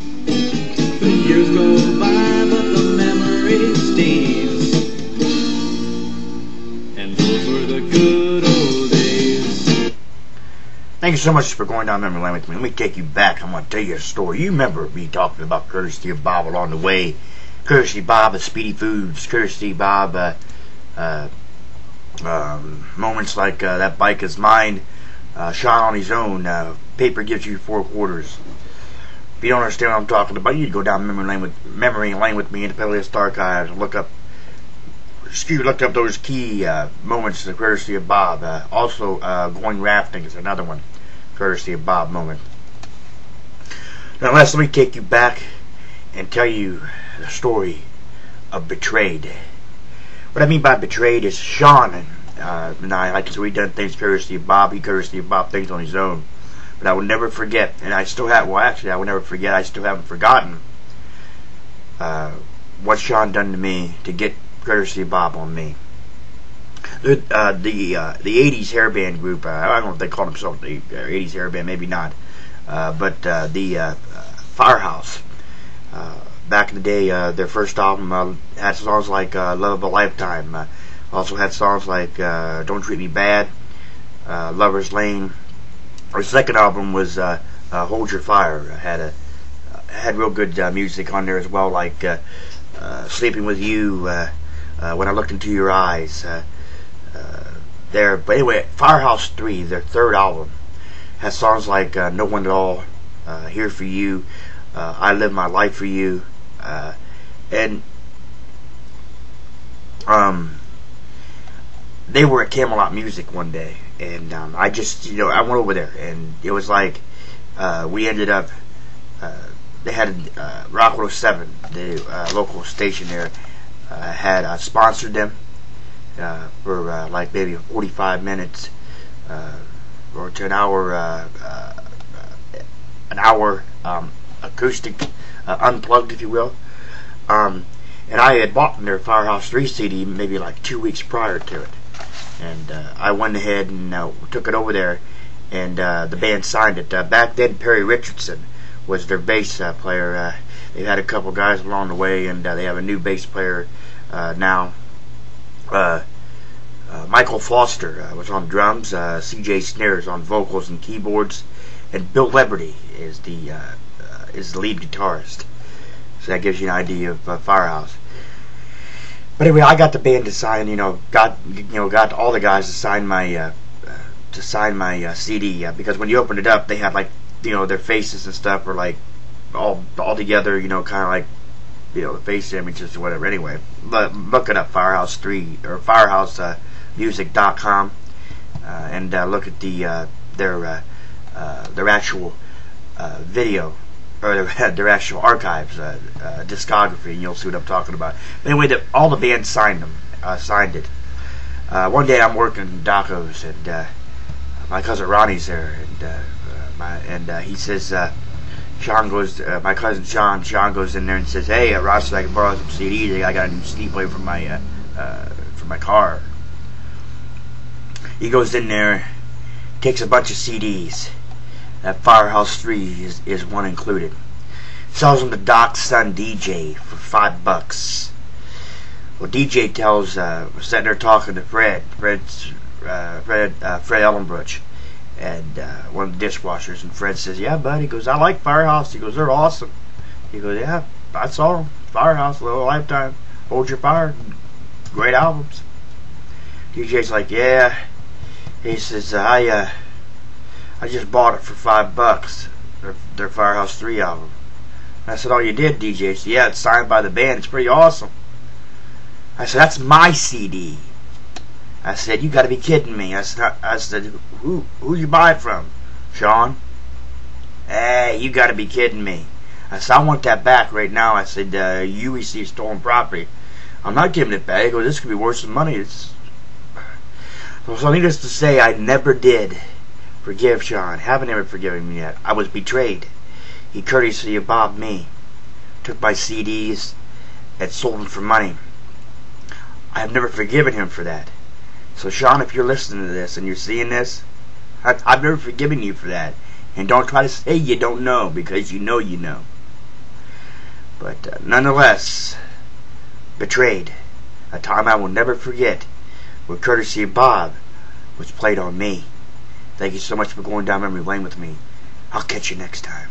The years go by, but the memory stays, and those were the good old days. Thank you so much for going down memory lane with me. Let me take you back. I'm going to tell you a story. You remember me talking about Courtesy of Bob along the way. Courtesy Bob of Speedy Foods. Courtesy Bob, moments like That Bike Is Mine. Shot on his own. Paper gives you 4 quarters. If you don't understand what I'm talking about, you can go down memory lane with me in the Playlist Archives and look up those key moments of Courtesy of Bob. Also, going rafting is another one. Courtesy of Bob moment. Now, let me take you back and tell you the story of Betrayed. What I mean by betrayed is Sean and I, like so we done things Courtesy of Bob. He Courtesy of Bob things on his own. But I will never forget, and I still have, well actually I will never forget, I still haven't forgotten what Sean done to me to get Courtesy of Bob on me. The 80s hairband group, I don't know if they call themselves the 80s hairband, maybe not, but the Firehouse, back in the day, their first album had songs like Love of a Lifetime, also had songs like Don't Treat Me Bad, Lover's Lane. Our second album was Hold Your Fire. Had real good music on there as well, like Sleeping With You, When I Looked Into Your Eyes. But anyway, Firehouse 3, their third album, has songs like No One At All, Here For You, I Live My Life For You, and they were at Camelot Music one day, and I just, I went over there, and it was like we ended up, they had Rock 107, the local station there, had sponsored them for like maybe 45 minutes or to an hour acoustic, unplugged, if you will. And I had bought their Firehouse 3 CD maybe like 2 weeks prior to it. And I went ahead and took it over there, and the band signed it. Back then, Perry Richardson was their bass player. They had a couple guys along the way, and they have a new bass player now. Michael Foster was on drums, CJ Snares on vocals and keyboards, and Bill Liberty is the lead guitarist. So that gives you an idea of Firehouse. But anyway, I got the band to sign. Got all the guys to sign my CD, because when you opened it up, they had like their faces and stuff were like all together. Kind of like the face images or whatever. Anyway, but look it up, Firehouse 3 or FirehouseMusic.com, and look at their actual video, or their actual archives, discography, and you'll see what I'm talking about. But anyway, all the bands signed it. One day I'm working Daco's, and my cousin Ronnie's there, and he says, Sean goes, my cousin Sean goes in there and says, "Hey, Ross, I can borrow some CDs. I got a new CD player for my car." He goes in there, takes a bunch of CDs. That Firehouse 3 is one included. Sells them to Doc's son DJ for $5. Well, DJ tells, we're sitting there talking to Fred Ellenbruch, and one of the dishwashers, and Fred says, "Yeah, bud," he goes, "I like Firehouse." He goes, "They're awesome." He goes, "Yeah, I saw them. Firehouse, Love of a Lifetime, Hold Your Fire, great albums." DJ's like, "Yeah." He says, I just bought it for $5, their Firehouse 3 album." I said, "Oh, you did, DJ?" He said, "Yeah, it's signed by the band. It's pretty awesome." I said, "That's my CD." I said, "You got to be kidding me." I said, who you buy it from? "Sean." "Hey, you got to be kidding me." I said, "I want that back right now." I said, "You received stolen property. I'm not giving it back." He goes, "This could be worse than money." So needless to say, I never did forgive Sean. Haven't ever forgiven him yet. I was betrayed. He courtesy of Bob me. Took my CDs and sold them for money. I have never forgiven him for that. So Sean, if you're listening to this and you're seeing this, I've never forgiven you for that. And don't try to say you don't know, because you know you know. But nonetheless, Betrayed, a time I will never forget, where courtesy of Bob was played on me. Thank you so much for going down memory lane with me. I'll catch you next time.